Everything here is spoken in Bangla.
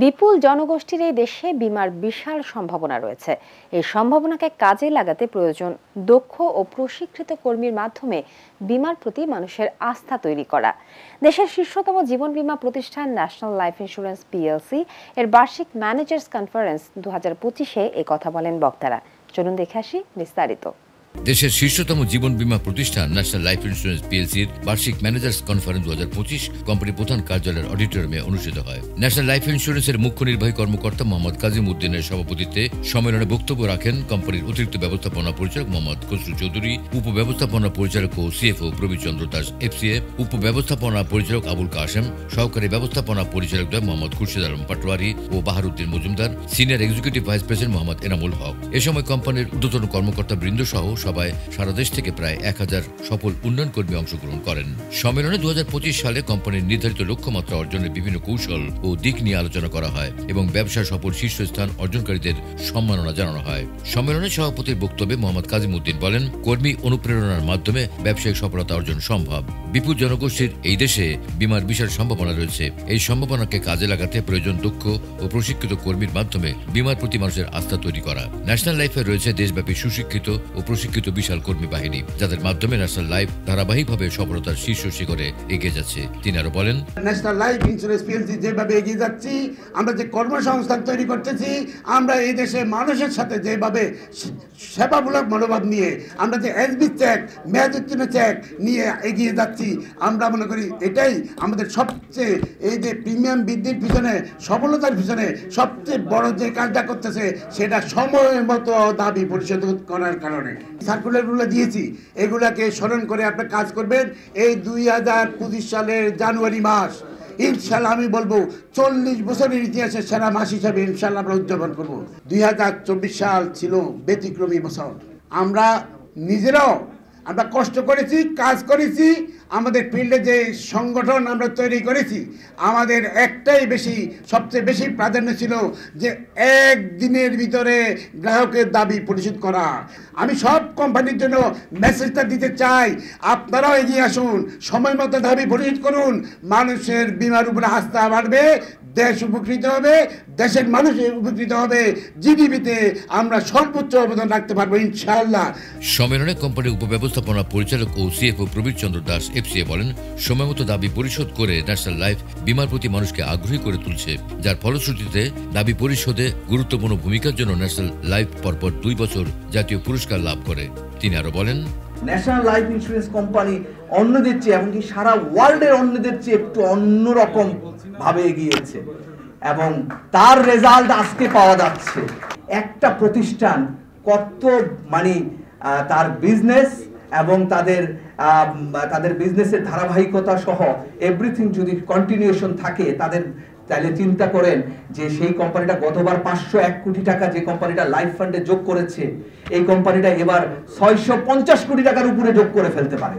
বিপুল জনগোষ্ঠীর এই দেশে বীমার বিশাল সম্ভাবনা রয়েছে। এই সম্ভাবনাকে কাজে লাগাতে প্রয়োজন দক্ষ ও প্রশিক্ষিত কর্মীর মাধ্যমে বীমার প্রতি মানুষের আস্থা তৈরি করা। দেশের শীর্ষতম জীবন বীমা প্রতিষ্ঠান ন্যাশনাল লাইফ ইন্স্যুরেন্স পিএলসি এর বার্ষিক ম্যানেজার্স কনফারেন্স 2025-এ এই কথা বলেন বক্তারা। চলুন দেখে আসি বিস্তারিত। দেশের শীর্ষতম জীবন বীমা প্রতিষ্ঠান ন্যাশনাল লাইফ ইন্স্যুরেন্স পিএলসির বার্ষিক ম্যানেজার্স কনফারেন্স 2025 কোম্পানির প্রধান কার্যালয়ের অডিটোরিয়ামে অনুষ্ঠিত হয়। ন্যাশনাল লাইফ ইন্স্যুরেন্সের মুখ্য নির্বাহী কর্মকর্তা মোহাম্মদ কাজিম উদ্দিনের সভাপতিত্বে সম্মেলনে বক্তব্য রাখেন কোম্পানির অতিরিক্ত ব্যবস্থাপনা পরিচালক মোহাম্মদ খসরু চৌধুরী, উপব্যবস্থাপনা পরিচালক ও সিএফও প্রবীর চন্দ্র দাস এফসিএ, উপব্যবস্থাপনা পরিচালক আবুল কাশেম, সহকারী ব্যবস্থাপনা পরিচালক মোহাম্মদ খুরশিদ আলম পাটোয়ারি ও Baharuddin Majumder, senior executive vice president Mohammad Enamul Haque. এ সময় কোম্পানির ঊর্ধ্বতন কর্মকর্তা বৃন্দ সহ সভায় সারা দেশ থেকে প্রায় 1000 সফল উন্নয়ন কর্মী অংশগ্রহণ করেন। সম্মেলনে 2025 সালে কোম্পানির নির্ধারিত লক্ষ্যমাত্রা অর্জনের বিভিন্ন কৌশল ও দিক নিয়ে আলোচনা করা হয় এবং ব্যবসায় সফল শীর্ষস্থান অর্জনকারীদের সম্মাননা জানানো হয়। সম্মেলনে সভাপতির বক্তব্যে মোহাম্মদ কাজিম উদ্দিন বলেন, কর্মী অনুপ্রেরণার মাধ্যমে ব্যবসায়িক সফলতা অর্জন সম্ভব। বিপুল জনগোষ্ঠীর এই দেশে বীমার বিশাল সম্ভাবনা রয়েছে। এই সম্ভাবনাকে কাজে লাগাতে প্রয়োজন দক্ষ ও প্রশিক্ষিত কর্মীর মাধ্যমে বীমার প্রতি মানুষের আস্থা তৈরি করা। ন্যাশনাল লাইফে রয়েছে দেশব্যাপী সুশিক্ষিত ও প্রশিক্ষিত বিশাল কর্মী বাহিনী, যাদের মাধ্যমে ন্যাশনাল লাইফ ধারাবাহিকভাবে সফলতার শীর্ষ শিখরে এগিয়ে যাচ্ছে। তিনি আরো বলেন, ন্যাশনাল লাইফ ইন্স্যুরেন্স পিএলসি যেভাবে এগিয়ে যাচ্ছি, আমরা যে কর্মসংস্থান তৈরি করতেছি, আমরা এই দেশে মানুষের সাথে যেভাবে সেবামূলক মনোভাব নিয়ে আমরা যে এসবি চেক, মেয়াদোত্তীর্ণ চেক নিয়ে এগিয়ে যাচ্ছি, আমরা মনে করি এটাই আমাদের সবচেয়ে এই যে প্রিমিয়াম বৃদ্ধির পিছনে, সফলতার পিছনে সবচেয়ে বড় যে কাজটা করতেছে, সেটা সময় মতো দাবি পরিশোধ করার কারণে সার্কুলারগুলো দিয়েছি, এগুলাকে স্মরণ করে আপনি কাজ করবেন। এই 2025 সালের জানুয়ারি মাস ইনশাল্লাহ আমি বলবো 40 বছরের ইতিহাসে সেরা মাস হিসাবে ইনশাল্লাহ আমরা উদযাপন করবো। 2024 সাল ছিল ব্যতিক্রমী বছর। আমরা নিজেরাও আমরা কষ্ট করেছি, কাজ করেছি, আমাদের ফিল্ডে যে সংগঠন আমরা তৈরি করেছি, আমাদের একটাই সবচেয়ে বেশি প্রাধান্য ছিল যে একদিনের ভিতরে গ্রাহকের দাবি পরিশোধ করা। আমি সব কোম্পানির জন্য মেসেজটা দিতে চাই, আপনারাও এগিয়ে আসুন, সময় মতো দাবি পরিশোধ করুন। মানুষের বীমার উপরে আস্থা বাড়বে, দেশ উপকৃত হবে, দেশের মানুষ উপকৃত হবে, জিডিপিতে আমরা সর্বোচ্চ অবদান রাখতে পারবো ইনশাআল্লাহ। সম্মেলনে কোম্পানির উপব্যবস্থাপনা পরিচালক ও সিএফও প্রবীর চন্দ্র দাস এফসিএ বলেন, সময়মতো দাবি পরিশোধ করে ন্যাশনাল লাইফ বীমার প্রতি মানুষকে আগ্রহী করে তুলছে, যার ফলশ্রুতিতে দাবি পরিশোধে গুরুত্বপূর্ণ ভূমিকার জন্য ন্যাশনাল লাইফ পরপর 2 বছর জাতীয় পুরস্কার লাভ করে। তিনি আরো বলেন, ন্যাশনাল লাইফ ইন্স্যুরেন্স কোম্পানি অন্যদের চেয়ে, এমনকি সারা ওয়ার্ল্ডের অন্যদের চেয়ে একটু অন্যরকম ভাবে এগিয়েছে এবং তার রেজাল্ট আজকে পাওয়া যাচ্ছে। একটা প্রতিষ্ঠান কত তার বিজনেস এবং তাদের বিজনেসের ধারাবাহিকতা সহ এভরিথিং যদি কন্টিনিউশন থাকে, তাহলে চিন্তা করেন যে সেই কোম্পানিটা গতবার 501 কোটি টাকা যে কোম্পানিটা লাইফ ফান্ডে যোগ করেছে, এই কোম্পানিটা এবার 650 কোটি টাকার উপরে যোগ করে ফেলতে পারে।